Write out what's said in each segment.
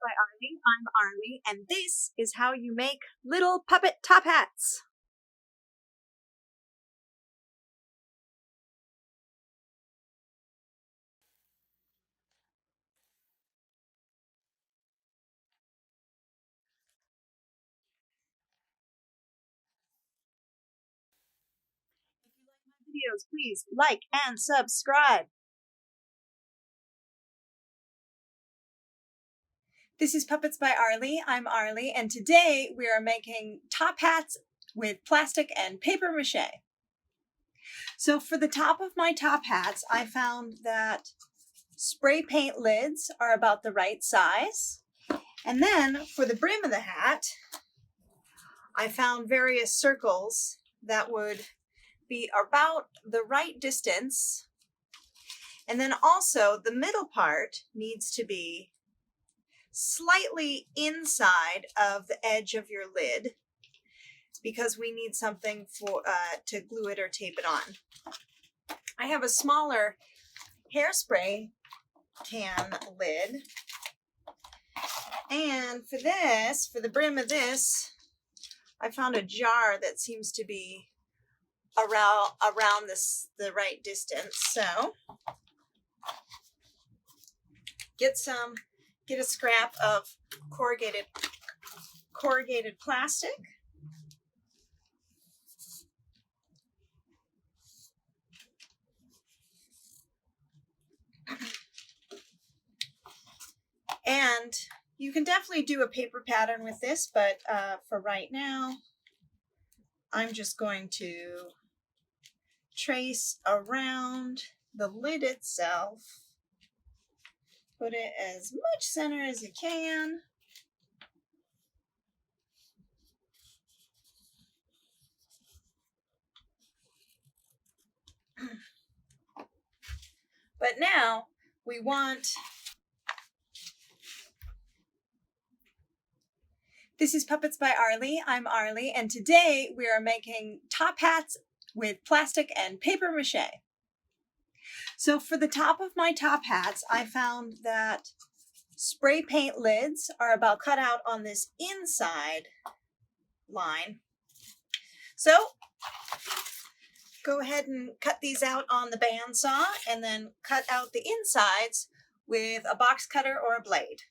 by Arlee. I'm Arlee, and this is how you make little puppet top hats. If you like my videos, please like and subscribe. This is Puppets by Arlee. I'm Arlee, and today we are making top hats with plastic and paper mache. So for the top of my top hats, I found that spray paint lids are about the right size. And then for the brim of the hat, I found various circles that would be about the right distance. And then also the middle part needs to be slightly inside of the edge of your lid because we need something for to glue it or tape it on. I have a smaller hairspray can lid, and for this, for the brim of this, I found a jar that seems to be around the right distance. So get a scrap of corrugated plastic. And you can definitely do a paper pattern with this, but for right now, I'm just going to trace around the lid itself. Put it as much center as you can. But now we want, this is Puppets by Arlee. I'm Arlee, and today we are making top hats with plastic and paper mache. So for the top of my top hats, I found that spray paint lids are about cut out on this inside line. So go ahead and cut these out on the bandsaw and then cut out the insides with a box cutter or a blade.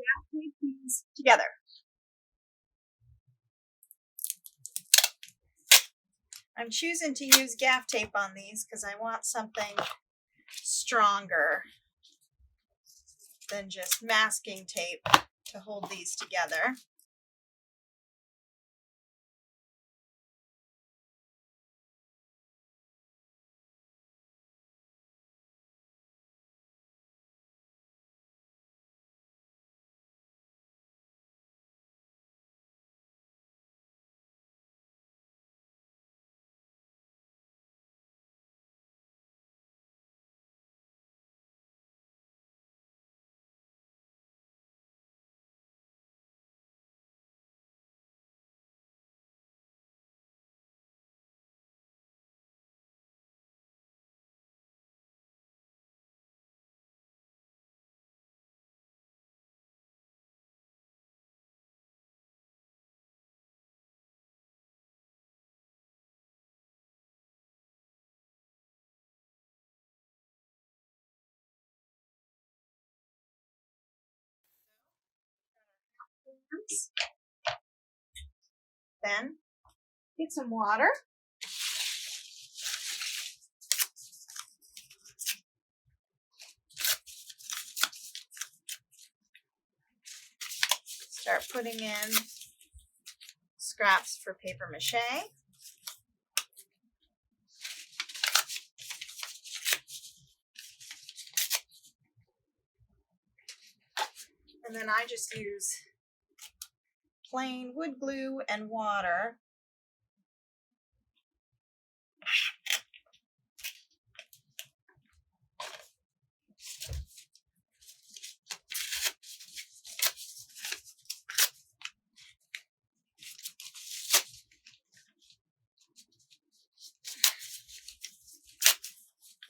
Gaff tape these together. I'm choosing to use gaff tape on these because I want something stronger than just masking tape to hold these together. Then get some water. Start putting in scraps for paper mache. And then I just use plain wood glue and water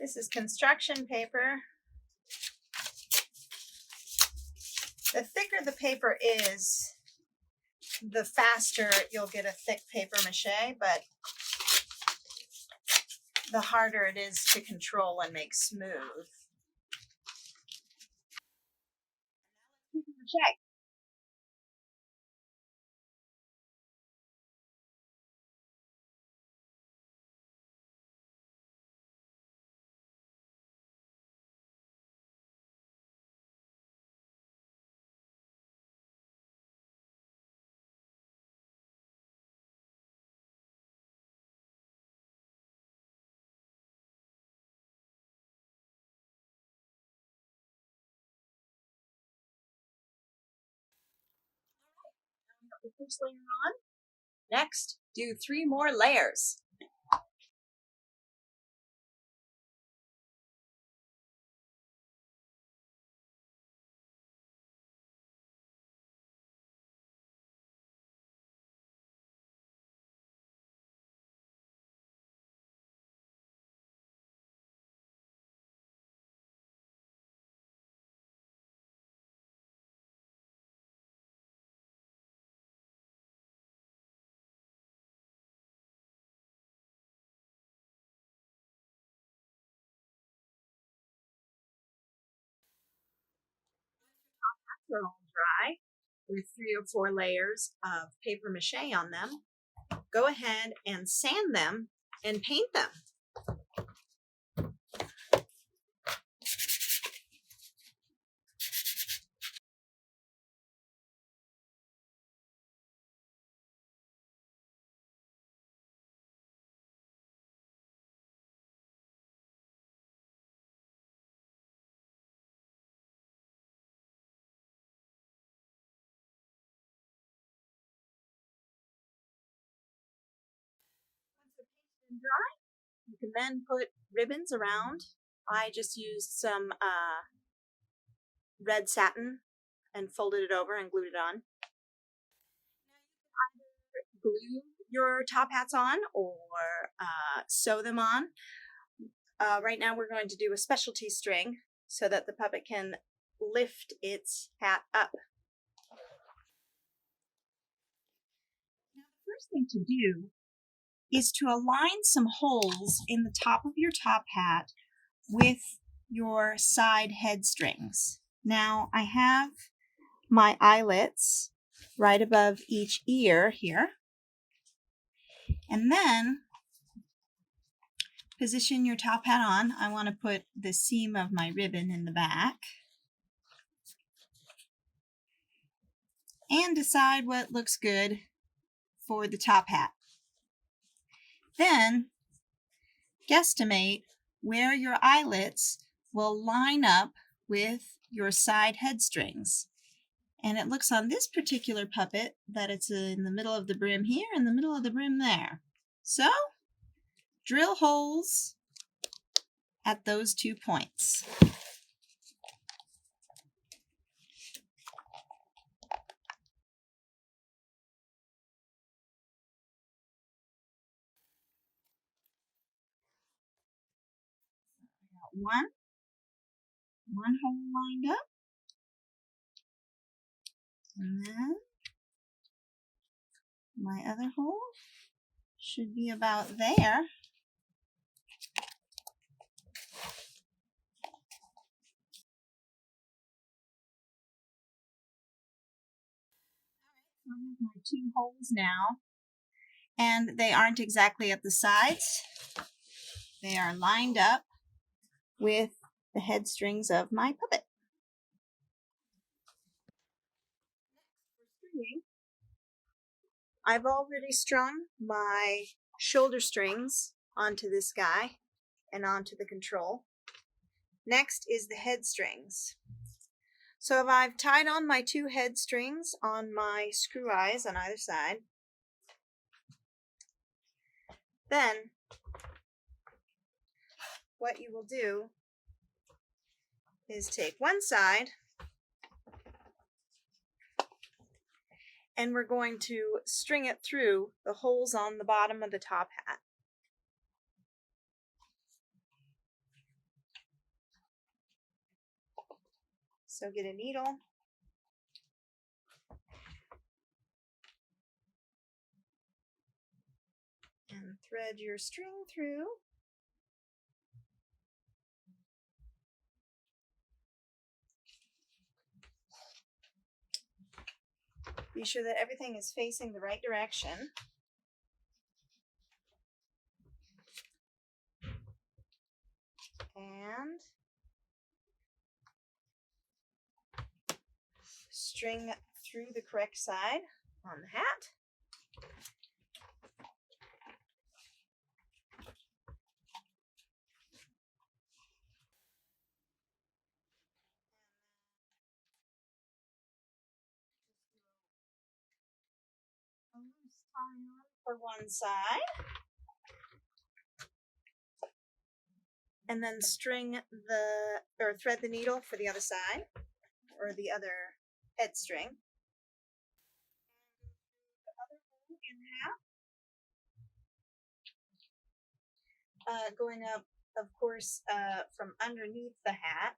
This is construction paper. The thicker the paper is, the faster you'll get a thick paper mache, but the harder it is to control and make smooth. Paper mache. The first layer on. Next, do 3 more layers. They're all dry with 3 or 4 layers of paper mache on them. Go ahead and sand them and paint them. Once the paint's been dry, you can then put ribbons around. I just used some red satin and folded it over and glued it on. Either glue your top hats on or sew them on. Right now we're going to do a specialty string so that the puppet can lift its hat up. Now the first thing to do is to align some holes in the top of your top hat with your side head strings. Now I have my eyelets right above each ear here. And then position your top hat on. I want to put the seam of my ribbon in the back. And decide what looks good for the top hat. Then guesstimate where your eyelets will line up with your side head strings. And it looks on this particular puppet that it's in the middle of the brim here and the middle of the brim there. So drill holes at those 2 points. I got one hole lined up. And then my other hole should be about there. I have my 2 holes now, and they aren't exactly at the sides. They are lined up with the head strings of my puppet. For stringing, I've already strung my shoulder strings onto this guy and onto the control. Next is the head strings. So if I've tied on my 2 head strings on my screw eyes on either side, then what you will do is take one side and we're going to string it through the holes on the bottom of the top hat. So get a needle. And thread your string through. Be sure that everything is facing the right direction. And string through the correct side on the hat. A loose tie on for one side. And then thread the needle for the other side, or the other head string. The other one in half. Going up, of course, from underneath the hat.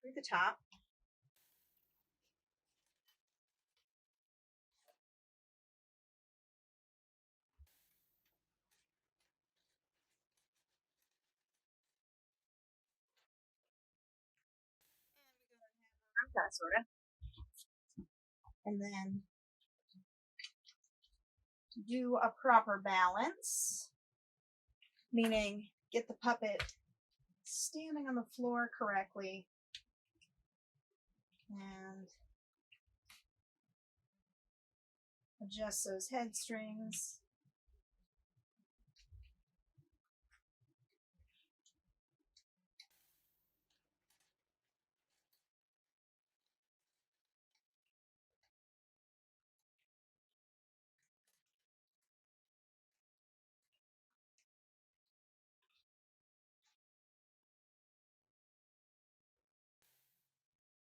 Through the top. That sort of. And then do a proper balance, meaning get the puppet standing on the floor correctly and adjust those head strings.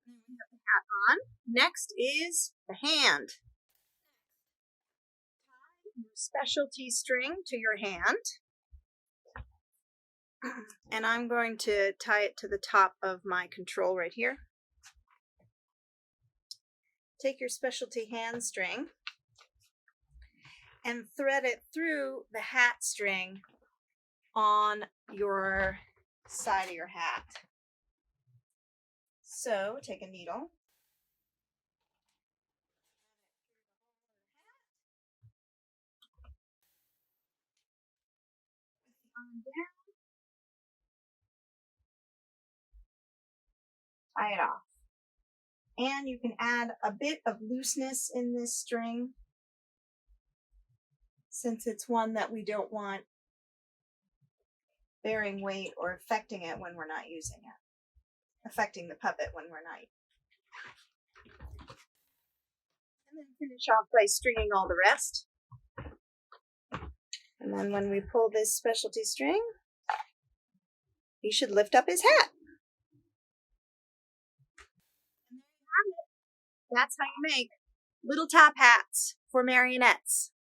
And then we have the hat on. Next is the hand. Tie your specialty string to your hand. And I'm going to tie it to the top of my control right here. Take your specialty hand string and thread it through the hat string on your side of your hat. So take a needle. Tie it off. And you can add a bit of looseness in this string since it's one that we don't want bearing weight or affecting it when we're not using it. Affecting the puppet when we're not. And then finish off by stringing all the rest. And then when we pull this specialty string, he should lift up his hat. And there you have it. That's how you make little top hats for marionettes.